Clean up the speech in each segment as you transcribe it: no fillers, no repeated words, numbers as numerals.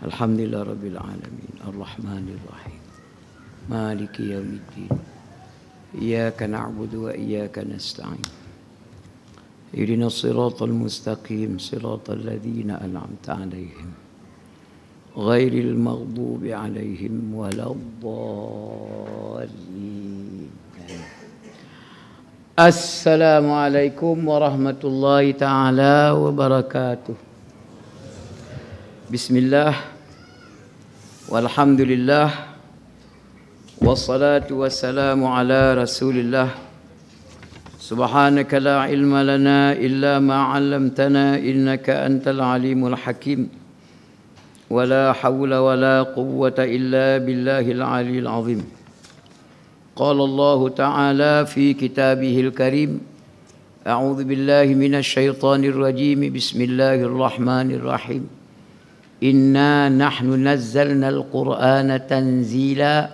Alhamdulillah Rabbil Alamin Ar-Rahmanir Rahim Maliki Yawmiddin Iyyaka na'budu wa iyyaka nasta'in Ihdinas siratal mustaqim Siratal ladzina an'amta 'alaihim Ghairil maghdubi 'alaihim waladdallin. Assalamualaikum warahmatullahi taala wabarakatuh. Bismillah walhamdulillah wassalatu wassalamu ala rasulillah. Subhanaka la ilma lana illa ma 'allamtana innaka antal alimul hakim. Wala hawla wala quwwata illa billahil aliyil azim. Qala Allah ta'ala fi kitabihil karim. A'udzu billahi minasy syaithanir rajim. Bismillahirrahmanirrahim. Inna nahnu nazzalnal Qur'ana tanzila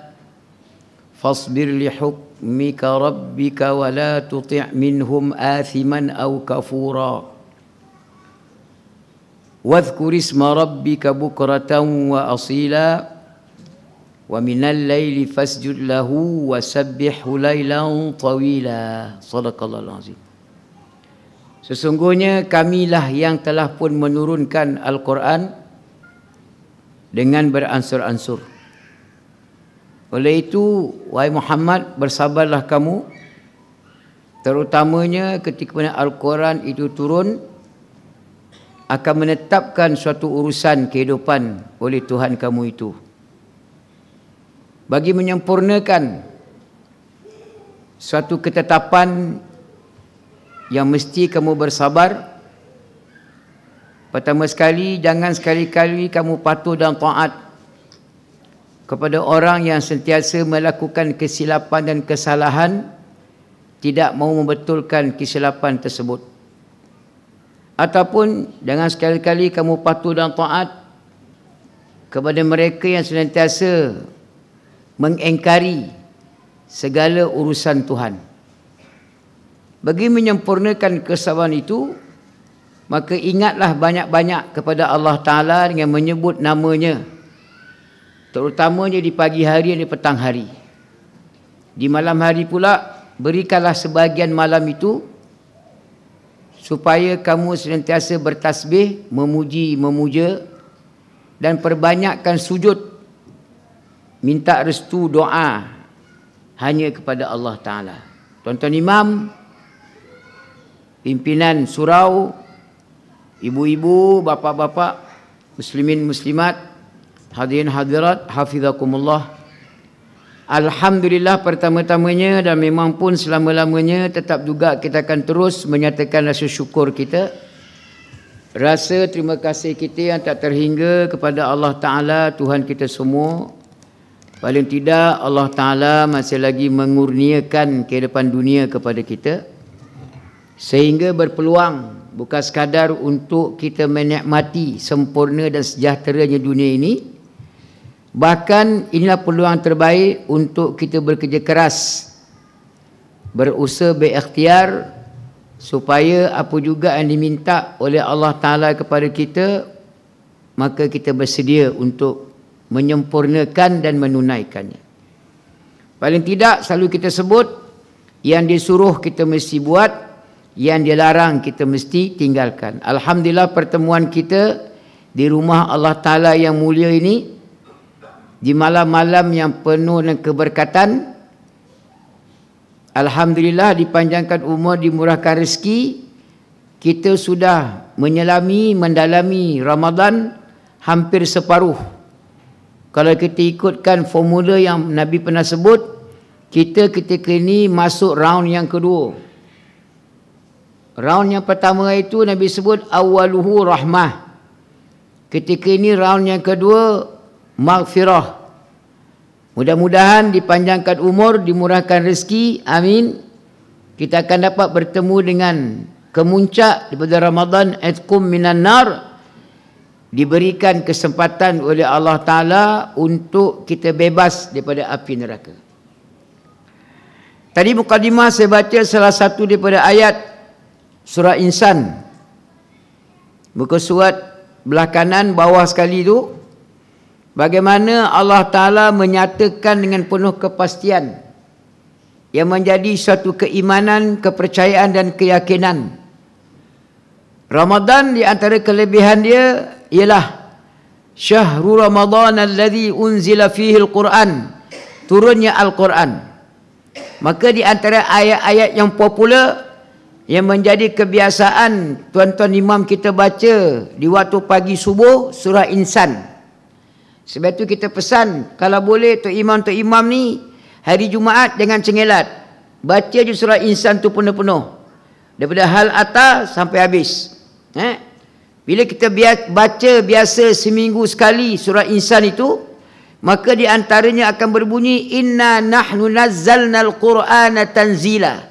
fasbir li hukmika rabbika wa la tuti' minhum athiman aw kafura wadhkur isma rabbika bukratan wa asila wa minal laili fasjud lahu wa sabbihhu lailan tawila. Shadaqallahul azim. Sesungguhnya kamilah yang telah pun menurunkan Al-Quran dengan beransur-ansur. Oleh itu, wahai Muhammad, bersabarlah kamu, terutamanya ketika mana Al-Quran itu turun, akan menetapkan suatu urusan kehidupan oleh Tuhan kamu itu. Bagi menyempurnakan suatu ketetapan yang mesti kamu bersabar. Pertama sekali, jangan sekali-kali kamu patuh dan taat kepada orang yang sentiasa melakukan kesilapan dan kesalahan, tidak mau membetulkan kesilapan tersebut. Ataupun jangan sekali-kali kamu patuh dan taat kepada mereka yang senantiasa mengingkari segala urusan Tuhan. Bagi menyempurnakan kesabaran itu, maka ingatlah banyak-banyak kepada Allah Ta'ala dengan menyebut namanya, terutamanya di pagi hari dan di petang hari. Di malam hari pula, berikanlah sebahagian malam itu supaya kamu senantiasa bertasbih, memuji, memuja, dan perbanyakkan sujud, minta restu doa hanya kepada Allah Ta'ala. Tuan-tuan imam, pimpinan surau, ibu-ibu, bapa-bapa, muslimin muslimat, hadirin hadirat, hafizakumullah. Alhamdulillah pertama-tamanya dan memang pun selama-lamanya tetap juga kita akan terus menyatakan rasa syukur kita, rasa terima kasih kita yang tak terhingga kepada Allah Ta'ala, Tuhan kita semua. Paling tidak Allah Ta'ala masih lagi mengurniakan kehidupan dunia kepada kita, sehingga berpeluang bukan sekadar untuk kita menikmati sempurna dan sejahteranya dunia ini, bahkan inilah peluang terbaik untuk kita bekerja keras, berusaha, berikhtiar, supaya apa juga yang diminta oleh Allah Ta'ala kepada kita, maka kita bersedia untuk menyempurnakan dan menunaikannya. Paling tidak selalu kita sebut, yang disuruh kita mesti buat, yang dilarang kita mesti tinggalkan. Alhamdulillah pertemuan kita di rumah Allah Ta'ala yang mulia ini, di malam-malam yang penuh dengan keberkatan, alhamdulillah dipanjangkan umur, dimurahkan rezeki, kita sudah menyelami, mendalami Ramadan hampir separuh. Kalau kita ikutkan formula yang Nabi pernah sebut, kita ketika ini masuk round yang kedua. Round yang pertama itu Nabi sebut awaluhu rahmah. Ketika ini round yang kedua maghfirah. Mudah-mudahan dipanjangkan umur, dimurahkan rezeki, amin. Kita akan dapat bertemu dengan kemuncak daripada Ramadan, atqum minan nar. Diberikan kesempatan oleh Allah Ta'ala untuk kita bebas daripada api neraka. Tadi mukadimah saya baca salah satu daripada ayat surah Insan, muka surat belah kanan bawah sekali tu. bagaimana Allah Ta'ala menyatakan dengan penuh kepastian yang menjadi suatu keimanan, kepercayaan dan keyakinan. Ramadan di antara kelebihan dia ialah Syahrul Ramadan alladhi unzila fihi al-Quran, turunnya Al-Quran. Maka di antara ayat-ayat yang popular yang menjadi kebiasaan tuan-tuan imam kita baca di waktu pagi subuh, surah Insan. Sebab itu kita pesan, kalau boleh tok imam ni hari Jumaat jangan cengelat, baca je surah Insan tu penuh-penuh daripada hal atas sampai habis. Bila kita baca biasa seminggu sekali surah Insan itu, maka di antaranya akan berbunyi inna nahnu nazzalnal qur'ana tanzila.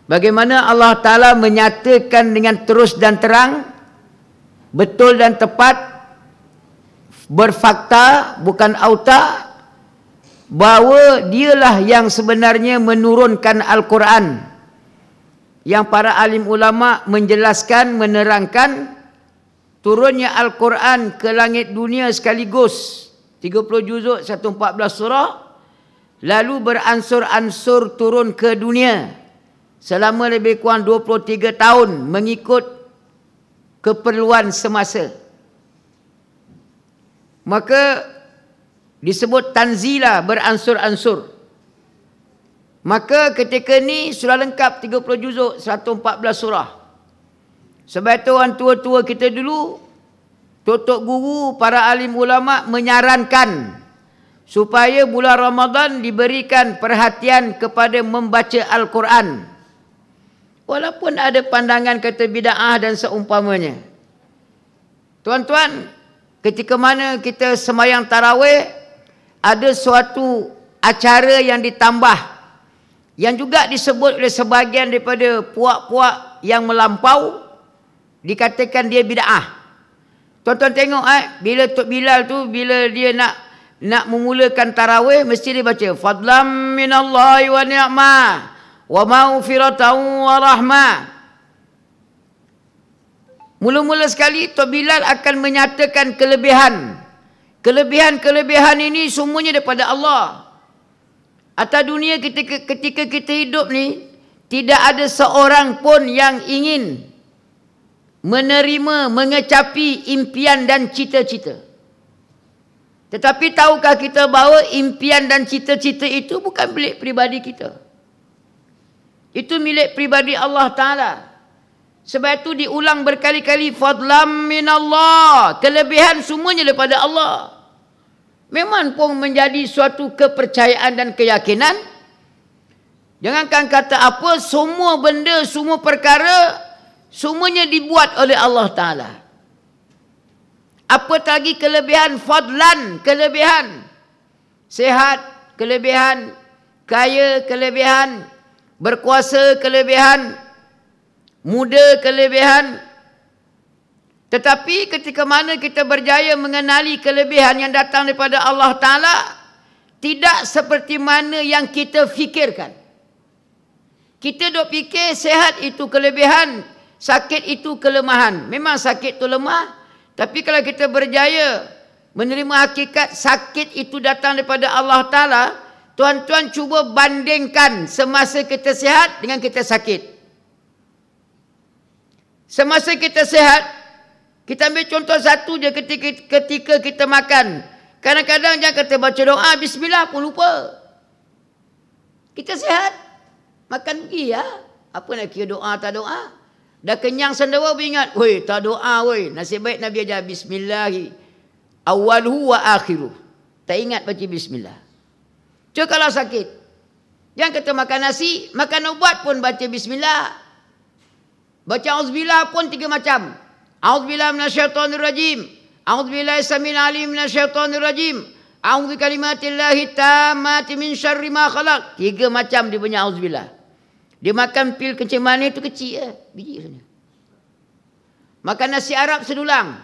Bagaimana Allah Ta'ala menyatakan dengan terus dan terang, betul dan tepat, berfakta bukan auta, bahawa dialah yang sebenarnya menurunkan Al-Quran, yang para alim ulama menjelaskan, menerangkan turunnya Al-Quran ke langit dunia sekaligus 30 juzuk 114 surah, lalu beransur-ansur turun ke dunia selama lebih kurang 23 tahun mengikut keperluan semasa. Maka disebut tanzila, beransur-ansur. Maka ketika ni surah lengkap 30 juzuk 114 surah. Sebab itu orang tua-tua kita dulu, tok-tok guru, para alim ulama menyarankan supaya bulan Ramadan diberikan perhatian kepada membaca Al-Quran. Walaupun ada pandangan kata bid'ah dan seumpamanya. Tuan-tuan, ketika mana kita semayang tarawih, ada suatu acara yang ditambah, yang juga disebut oleh sebahagian daripada puak-puak yang melampau, dikatakan dia bid'ah. Tuan-tuan tengok bila Tok Bilal tu, bila dia nak memulakan tarawih, mesti dia baca fadlam minallahi wa ni'mah wa maghfiratan wa rahmah. Mula-mula sekali Tok Bilal akan menyatakan kelebihan. Kelebihan ini semuanya daripada Allah. Atas dunia ketika kita hidup ni, tidak ada seorang pun yang ingin menerima, mengecapi impian dan cita-cita. Tetapi tahukah kita bahawa impian dan cita-cita itu bukan milik pribadi kita. Itu milik pribadi Allah Ta'ala. Sebab itu diulang berkali-kali, fadlam minallah. Kelebihan semuanya daripada Allah. Memang pun menjadi suatu kepercayaan dan keyakinan. Jangankan kata apa, semua benda, semua perkara, semuanya dibuat oleh Allah Ta'ala. Apa lagi kelebihan fadlan, kelebihan. Sehat, kelebihan. Kaya, kelebihan. Berkuasa, kelebihan. Muda, kelebihan. Tetapi ketika mana kita berjaya mengenali kelebihan yang datang daripada Allah Ta'ala, tidak seperti mana yang kita fikirkan. Kita duk fikir sehat itu kelebihan, sakit itu kelemahan. Memang sakit itu lemah, tapi kalau kita berjaya menerima hakikat sakit itu datang daripada Allah Ta'ala, tuan-tuan cuba bandingkan semasa kita sehat dengan kita sakit. Semasa kita sehat, kita ambil contoh satu je ketika kita makan. Kadang-kadang jangan kata baca doa, bismillah pun lupa. Kita sehat, makan pergi ya. Apa nak kira doa tak doa? Dah kenyang sendiri ingat, weh tak doa weh. Nasib baik Nabi ajar bismillah awwaluhu wa akhiruh. Tak ingat baca bismillah. Cuma kalau sakit, jangan kata makan nasi, makan ubat pun baca bismillah. Baca auzubillah pun 3 macam. A'udzubillahi minasyaitonir rajim. A'udzubillahi samil alim minasyaitonir rajim. A'udzu kalimatillahi tammati min syarri ma khalaq. 3 macam dia punya auzubillah. Dia makan pil kencing manis tu kecil biji sana. Makan nasi Arab sedulang.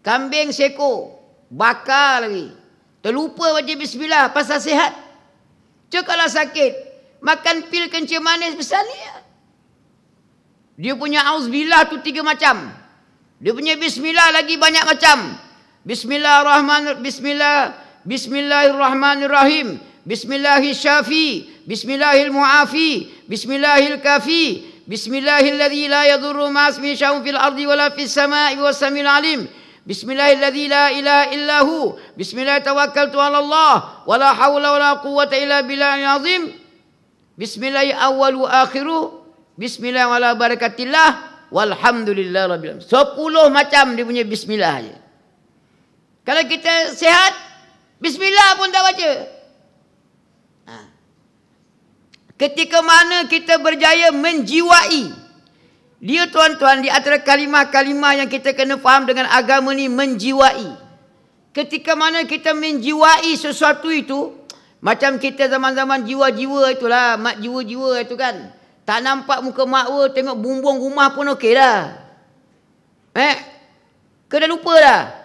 Kambing seko, bakar lagi. Terlupa baca bismillah pasal sihat. Cuma kalau sakit, makan pil kencing manis besar ni ya. Dia punya auzubillah tu 3 macam. Dia punya bismillah lagi banyak macam. Bismillahirrahmanirrahim. Bismillahirrahmanirrahim. Bismillahilmu'afi. Bismillahilkafi. Bismillahilladzi la yadurru ma'asmi syai'un fil ardi wala fis sama'i was-sami'ul 'alim. Bismillahilladzi la ilaha illahu. Bismillah tawakkaltu 'ala Allah wala haula wala quwwata illa billahil azim. Bismillahi awwalu akhiru. Bismillah wala barakatillah walhamdulillah rabbil alamin. 10 macam dia punya bismillah je. Kalau kita sihat, bismillah pun tak baca. Ketika mana kita berjaya menjiwai, dia tuan-tuan, di antara kalimah-kalimah yang kita kena faham dengan agama ni, menjiwai. Ketika mana kita menjiwai sesuatu itu, macam kita zaman-zaman jiwa-jiwa itulah, mak jiwa-jiwa itu kan, tak nampak muka makwa, tengok bumbung rumah pun okey dah. Ke dah lupa dah?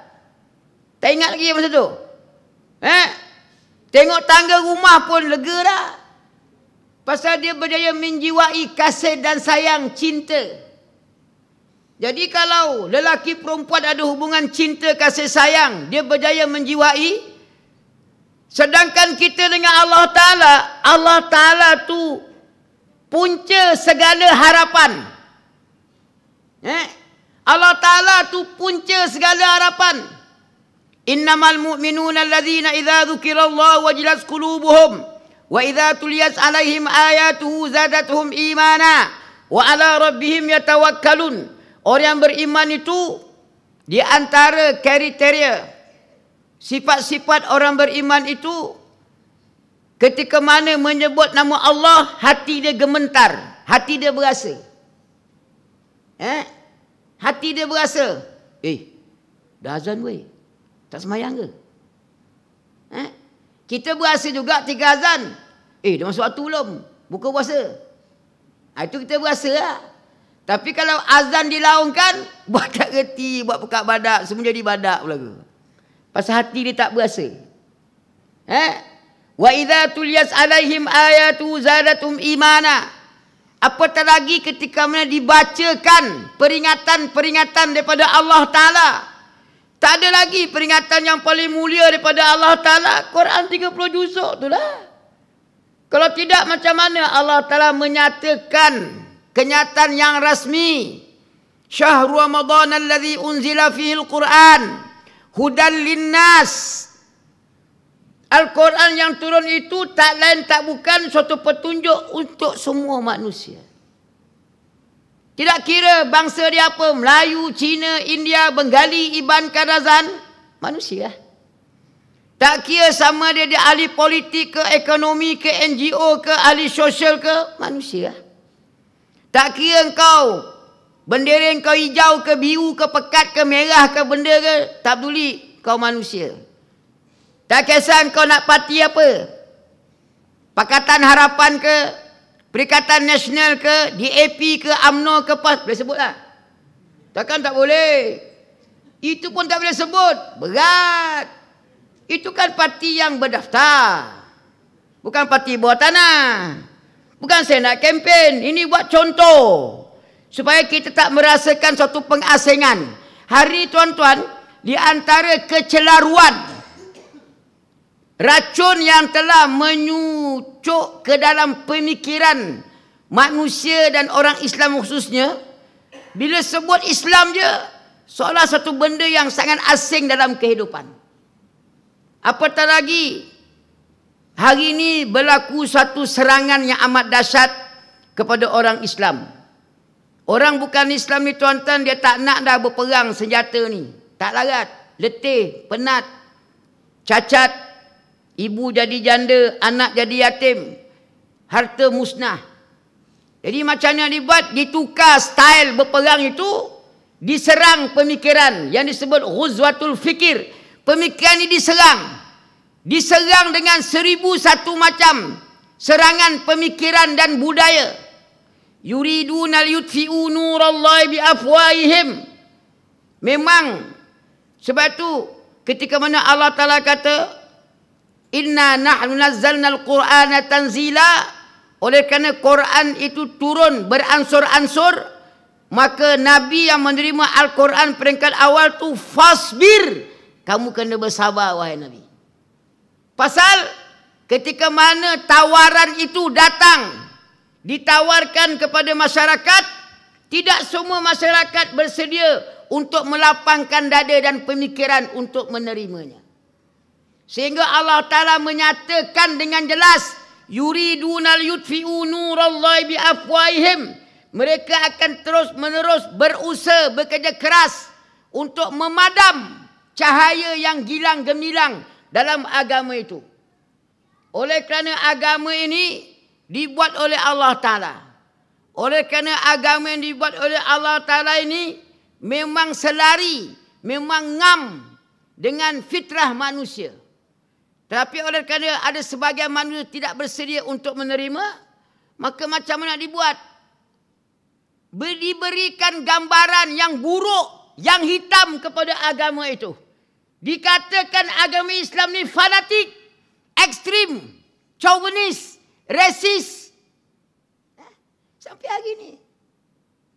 Tak ingat lagi masa tu? Tengok tangga rumah pun lega dah. Pasal dia berjaya menjiwai kasih dan sayang, cinta. Jadi kalau lelaki perempuan ada hubungan cinta, kasih sayang, dia berjaya menjiwai. Sedangkan kita dengan Allah Ta'ala tu punca segala harapan. Allah Ta'ala tu punca segala harapan. Innamal mu'minuna alladzina idza dzukirallahu wajilat qulubuhum wa idza tuliyat alaihim ayatuhu zadatuhum imana wa ala rabbihim yatawakkalun. Orang yang beriman itu, di antara kriteria sifat-sifat orang beriman itu, ketika mana menyebut nama Allah, hati dia gemetar, hati dia berasa. Hati dia berasa, dah azan weh, tak semayang ke? Kita berasa juga 3 azan, dah masuk waktu belum, buka puasa. Itu kita berasa lah. Tapi kalau azan dilaungkan, buat tak reti, buat pekat badak, semua jadi badak pula ke. Pasal hati dia tak berasa. Wa idza tuliyat alaihim ayatu zadatum imana. Apatah lagi ketika mana dibacakan peringatan-peringatan daripada Allah Ta'ala. Tak ada lagi peringatan yang paling mulia daripada Allah Ta'ala. Quran 30 juzuk tu lah. Kalau tidak, macam mana Allah Ta'ala menyatakan kenyataan yang rasmi? Syahrul Ramadan alladzi unzila fihi al-Quran hudan linnas. Al-Quran yang turun itu tak lain tak bukan suatu petunjuk untuk semua manusia. Tidak kira bangsa dia apa, Melayu, Cina, India, Bengali, Iban, Kadazan, manusia. Tak kira sama dia ahli politik ke, ekonomi ke, NGO ke, ahli sosial ke, manusia. Tak kira engkau bendera engkau hijau ke, biru ke, pekat ke, merah ke, benda ke, tak peduli, kau manusia. Tak kisah engkau nak parti apa, Pakatan Harapan ke, Perikatan Nasional ke, DAP ke, UMNO ke, PAS, boleh sebut lah. Takkan tak boleh. Itu pun tak boleh sebut, berat. Itu kan parti yang berdaftar, bukan parti bawah tanah. Bukan saya nak kempen, ini buat contoh supaya kita tak merasakan suatu pengasingan. Hari tuan-tuan, di antara kecelaruan, racun yang telah menyucuk ke dalam pemikiran manusia dan orang Islam khususnya, bila sebut Islam je, seolah satu benda yang sangat asing dalam kehidupan. Apatah lagi, hari ini berlaku satu serangan yang amat dahsyat kepada orang Islam. Orang bukan Islam ni tuan-tuan, dia tak nak dah berperang senjata ni. Tak larat, letih, penat, cacat, ibu jadi janda, anak jadi yatim, harta musnah. Jadi macam mana dibuat? Ditukar style berperang itu, diserang pemikiran yang disebut ghuzwatul fikir. Pemikiran ini diserang dengan 1001 macam serangan pemikiran dan budaya. Yuriduna liyutfi'u nurallahi biafwahihim. Memang sebab itu ketika mana Allah Ta'ala kata, inna nahnu nazzalna al-Qur'ana tanzila, oleh kerana Quran itu turun beransur-ansur, maka Nabi yang menerima Al-Quran peringkat awal tu fasbir, kamu kena bersabar wahai Nabi. Pasal ketika mana tawaran itu datang, ditawarkan kepada masyarakat, tidak semua masyarakat bersedia untuk melapangkan dada dan pemikiran untuk menerimanya. Sehingga Allah Ta'ala menyatakan dengan jelas, yuridunal yudfi'u nurallahi biafwaihim. Mereka akan terus menerus berusaha, bekerja keras untuk memadam cahaya yang gilang gemilang dalam agama itu. Oleh kerana agama ini dibuat oleh Allah Ta'ala. Oleh kerana agama yang dibuat oleh Allah Ta'ala ini memang selari, memang ngam dengan fitrah manusia. Tapi oleh kerana ada sebahagian manusia tidak bersedia untuk menerima, maka macam mana nak dibuat? Diberikan gambaran yang buruk, yang hitam kepada agama itu. Dikatakan agama Islam ni fanatik, ekstrim, chauvinis, resis. Sampai hari ni.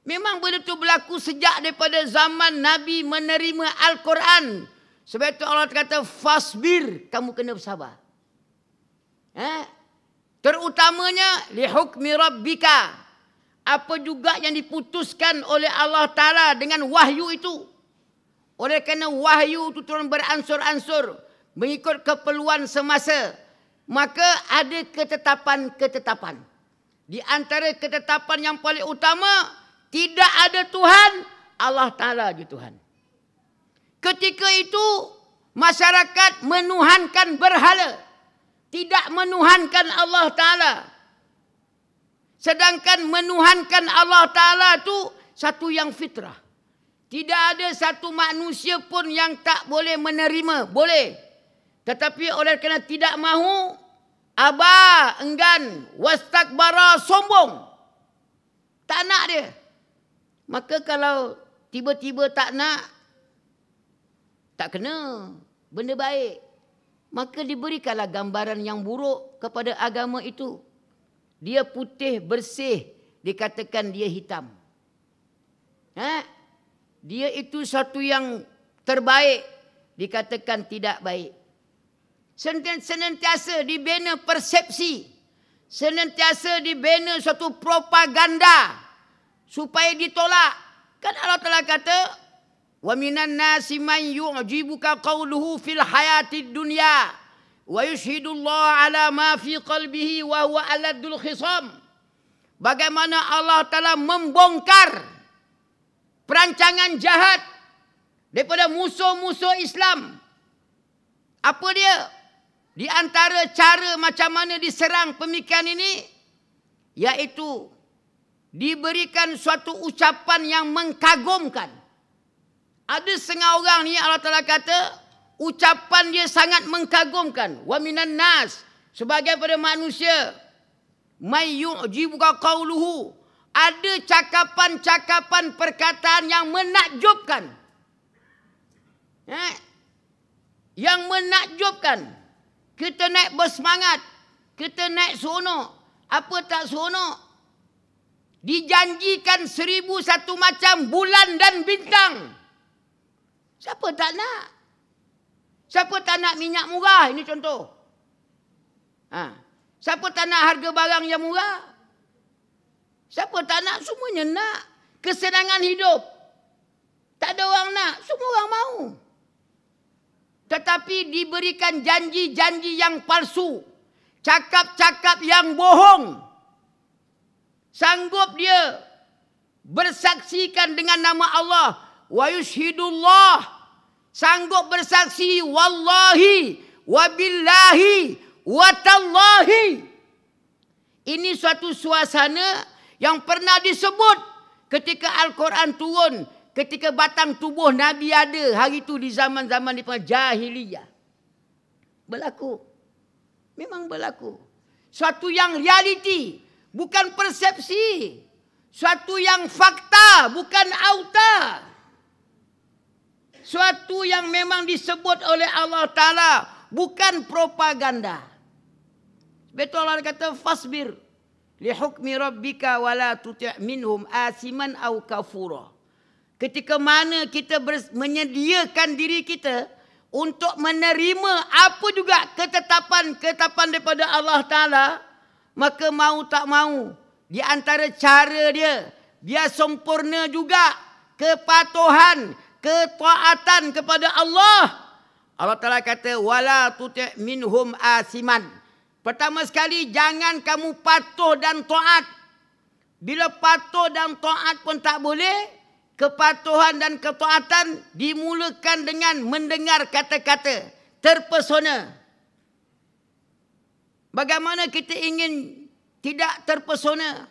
Memang benda tu berlaku sejak daripada zaman Nabi menerima Al-Quran. Sebab itu Allah kata, fasbir, kamu kena bersabar. Terutamanya, lihukmi rabbika. Apa juga yang diputuskan oleh Allah Ta'ala dengan wahyu itu. Oleh kerana wahyu itu turun beransur-ansur, mengikut keperluan semasa. Maka ada ketetapan-ketetapan. Di antara ketetapan yang paling utama, tidak ada Tuhan, Allah Ta'ala je Tuhan. Ketika itu, masyarakat menuhankan berhala. Tidak menuhankan Allah Ta'ala. Sedangkan menuhankan Allah Ta'ala itu satu yang fitrah. Tidak ada satu manusia pun yang tak boleh menerima. Boleh. Tetapi oleh kerana tidak mahu, aba, enggan, wastakbara, sombong. Tak nak dia. Maka kalau tiba-tiba tak nak, tak kena benda baik, maka diberikanlah gambaran yang buruk kepada agama itu. Dia putih, bersih, dikatakan dia hitam. Dia itu satu yang terbaik, dikatakan tidak baik. Senantiasa dibina persepsi, senantiasa dibina suatu propaganda supaya ditolak. Kan Allah Ta'ala kata, wa minan nasi man yu'jibuka qawluhu fil hayatid dunya wa yushhidullah ala ma fi qalbihi wa huwa aladul khisam. Bagaimana Allah Ta'ala membongkar perancangan jahat daripada musuh-musuh Islam. Apa dia? Di antara cara macam mana diserang pemikiran ini, iaitu diberikan suatu ucapan yang mengkagumkan. Ada setengah orang ni Allah Ta'ala kata, ucapan dia sangat mengkagumkan. Wa minan nas, sebagai pada manusia, may yu'jibuka qawluhu, ada cakapan-cakapan perkataan yang menakjubkan. Yang menakjubkan. Kita naik bersemangat, kita naik seronok. Apa tak seronok? Dijanjikan 1001 macam bulan dan bintang. Siapa tak nak? Siapa tak nak minyak murah? Ini contoh. Siapa tak nak harga barang yang murah? Siapa tak nak? Semuanya nak. Kesenangan hidup. Tak ada orang nak. Semua orang mahu. Tetapi diberikan janji-janji yang palsu. Cakap-cakap yang bohong. Sanggup dia bersaksikan dengan nama Allah. Wa yushhidullah. Sanggup bersaksi wallahi, wabillahi, watallahi. Ini suatu suasana yang pernah disebut ketika Al-Quran turun. Ketika batang tubuh Nabi ada. Hari itu di zaman-zaman jahiliyah. Berlaku. Memang berlaku. Suatu yang realiti. Bukan persepsi. Suatu yang fakta. Bukan auta. Suatu yang memang disebut oleh Allah Ta'ala. Bukan propaganda. Betul Allah kata fasbir. Lihukmi rabbika wala tuti' minhum asiman au kafura. Ketika mana kita menyediakan diri kita untuk menerima apa juga ketetapan daripada Allah Ta'ala, maka mau tak mau, di antara cara dia, biar sempurna juga kepatuhan, ketaatan kepada Allah. Allah Ta'ala kata, wala tuti' minhum asiman. Pertama sekali, jangan kamu patuh dan taat. Bila patuh dan taat pun tak boleh, kepatuhan dan ketaatan dimulakan dengan mendengar kata-kata, terpesona. Bagaimana kita ingin tidak terpesona?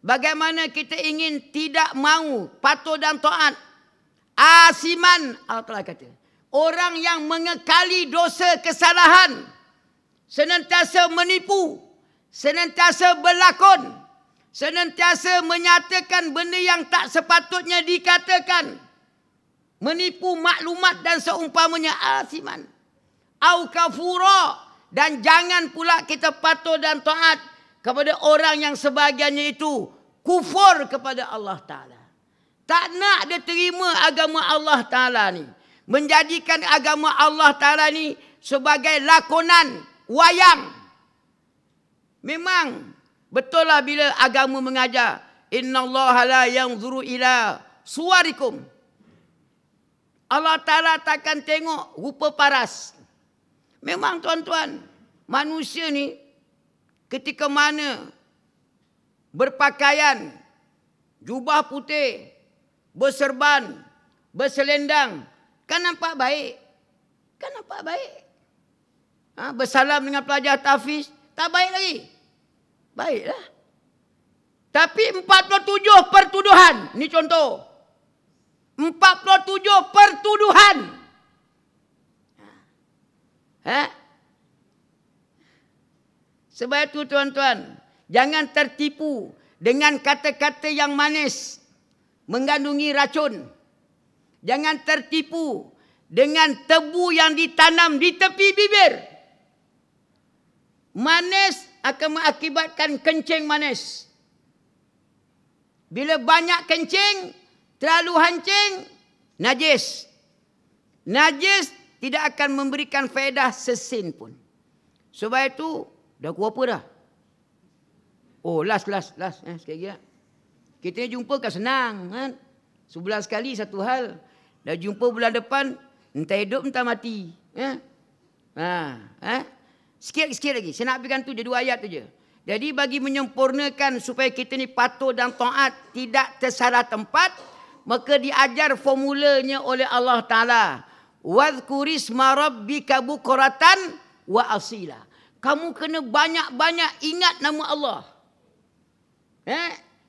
Bagaimana kita ingin tidak mau patuh dan taat? Asiman, Allah Ta'ala kata, orang yang mengekali dosa kesalahan, senantiasa menipu, senantiasa berlakon, senantiasa menyatakan benda yang tak sepatutnya dikatakan, menipu maklumat dan seumpamanya, asiman. Au kafura, dan jangan pula kita patuh dan taat kepada orang yang sebahagiannya itu kufur kepada Allah Ta'ala. Tak nak dia terima agama Allah Ta'ala ni, menjadikan agama Allah Ta'ala ni sebagai lakonan wayang. Memang betul lah bila agama mengajar, innallaha la yanzuru ila suwarikum. Allah Ta'ala takkan tengok rupa paras. Memang tuan-tuan, manusia ni ketika mana berpakaian, jubah putih, berserban, berselendang, kan nampak baik. Kan nampak baik. Bersalam dengan pelajar tahfiz, tak baik lagi. Baiklah. Tapi 47 pertuduhan. Ni contoh. 47 pertuduhan. Sebab itu tuan-tuan, jangan tertipu dengan kata-kata yang manis, mengandungi racun. Jangan tertipu dengan tebu yang ditanam di tepi bibir. Manis akan mengakibatkan kencing manis. Bila banyak kencing, terlalu hancing, najis. Najis tidak akan memberikan faedah sesin pun. Sebab itu, dah pukul apa dah? Oh, last. Sekali lagi. Kita jumpa kan senang. Kan? Sebulan sekali satu hal. Dah jumpa bulan depan, entah hidup entah mati. Sikit lagi. Saya nak ambilkan tu je, 2 ayat tu je. Jadi bagi menyempurnakan supaya kita ni patuh dan taat, tidak tersalah tempat, maka diajar formulanya oleh Allah Ta'ala. Wadhkurisma rabbika bukratan wa asila. Kamu kena banyak-banyak ingat nama Allah.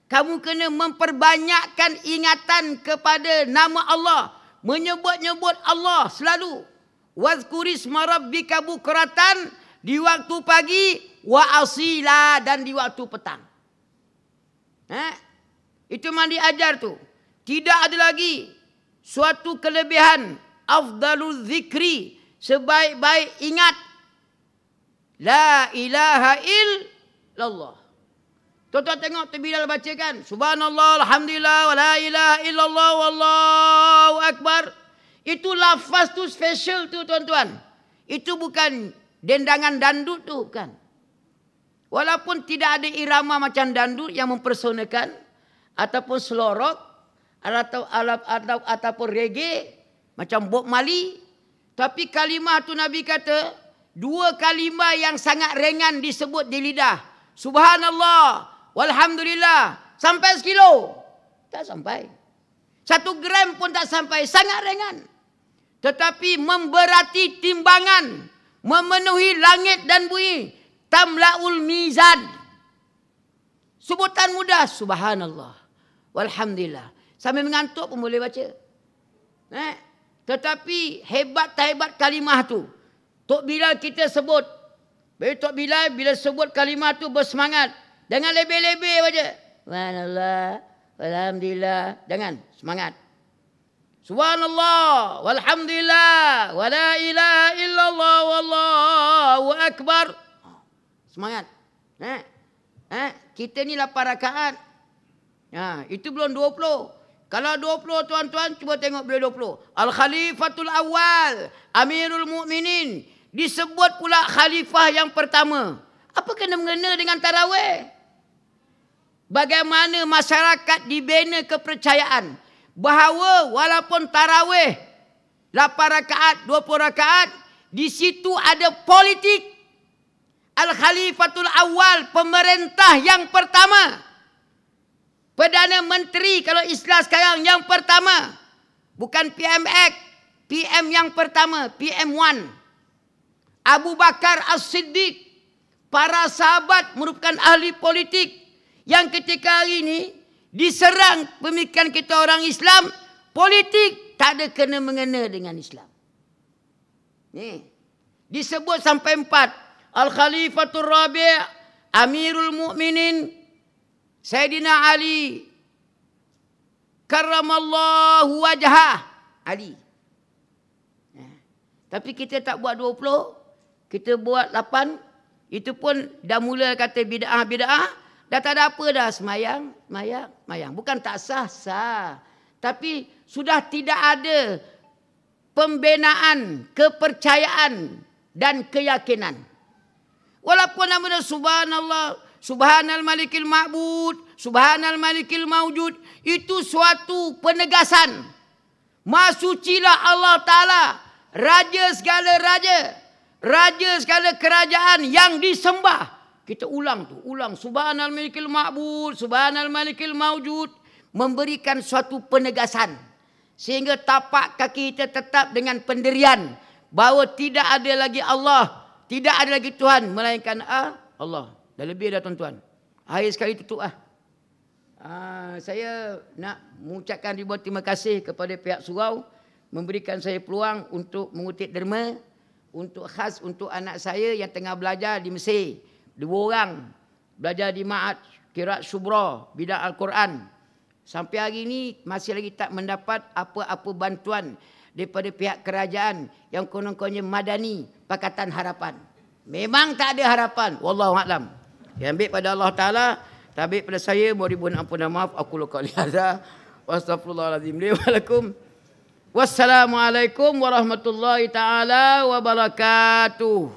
Kamu kena memperbanyakkan ingatan kepada nama Allah. Menyebut-nyebut Allah selalu. Wadhkurisma rabbika bukratan, di waktu pagi, wa asila, dan di waktu petang. Itu memang diajar tu. Tidak ada lagi suatu kelebihan. Afdalul zikri, sebaik-baik ingat. La ilaha illallah. Tuan-tuan tengok tu Bilal baca kan. Subhanallah, alhamdulillah, wa la ilaha illallah, wallahu akbar. Itu lafaz tu special tu tuan-tuan. Itu bukan dendangan dandut tu kan. Walaupun tidak ada irama macam dandut yang mempersonakan, ataupun selorok, ataupun reggae, macam Bob Marley. Tapi kalimah tu Nabi kata, 2 kalimah yang sangat ringan disebut di lidah. Subhanallah, walhamdulillah. Sampai sekilo? Tak sampai. 1 gram pun tak sampai. Sangat ringan. Tetapi memberati timbangan, memenuhi langit dan bumi. Tamla'ul mizan. Sebutan mudah. Subhanallah, walhamdulillah. Sambil mengantuk pun boleh baca. Tetapi hebat tak hebat kalimah tu. Tok Bilal kita sebut. Tok Bilal bila sebut kalimah tu bersemangat. Jangan lebih-lebih baca. Subhanallah, walhamdulillah. Jangan, semangat. Subhanallah, walhamdulillah, wa la ilaha illallah, wallahu akbar. Semangat. Kita ni 8 rakaat. Itu belum 20. Kalau 20 tuan-tuan, cuba tengok beliau 20. Al-Khalifatul Awal, Amirul Mukminin. Disebut pula khalifah yang pertama. Apa kena-mengena dengan tarawih? Bagaimana masyarakat dibina kepercayaan bahawa walaupun tarawih 8 rakaat, 20 rakaat, di situ ada politik. Al-Khalifatul Awal, pemerintah yang pertama. Perdana Menteri kalau Islam sekarang yang pertama. Bukan PMX, PM yang pertama, PM1. Abu Bakar As-Siddiq. Para sahabat merupakan ahli politik yang ketika hari ini diserang pemikiran kita orang Islam, politik tak ada kena-mengena dengan Islam. Ni disebut sampai 4. Al-Khalifatul Rabi', Amirul Mukminin Sayyidina Ali karramallahu wajhah, Ali. Tapi kita tak buat 20, kita buat 8. Itu pun dah mula kata bid'ah. Dah tak ada apa dah, semayang. Bukan tak sah, sah. Tapi sudah tidak ada pembinaan, kepercayaan dan keyakinan. Walaupun nama dia subhanallah, Subhanal Malikil Ma'bud, Subhanal Malikil Mawjud, itu suatu penegasan. Maha sucilah Allah Ta'ala, Raja segala raja, Raja segala kerajaan yang disembah. Kita ulang. Subhanal Malikil Ma'bud, Subhanal Malikil Mawjud, memberikan suatu penegasan. Sehingga tapak kaki kita tetap dengan pendirian bahawa tidak ada lagi Allah, tidak ada lagi Tuhan melainkan Allah. Dah lebih dah tuan-tuan. Akhir sekali tutup saya nak mengucapkan ribuan terima kasih kepada pihak surau memberikan saya peluang untuk mengutip derma untuk khas untuk anak saya yang tengah belajar di Mesir. 2 orang belajar di Ma'had Qiraat Subra bidang Al-Quran. Sampai hari ini masih lagi tak mendapat apa-apa bantuan daripada pihak kerajaan yang konon-kononnya Madani Pakatan Harapan. Memang tak ada harapan. Wallahu a'lam. Yang baik pada Allah Ta'ala, tak baik pada saya, mohon ribuan ampun dan maaf. Aku qali hadza wa astaghfirullahalazim li wa lakum. Wassalamualaikum warahmatullahi taala wabarakatuh.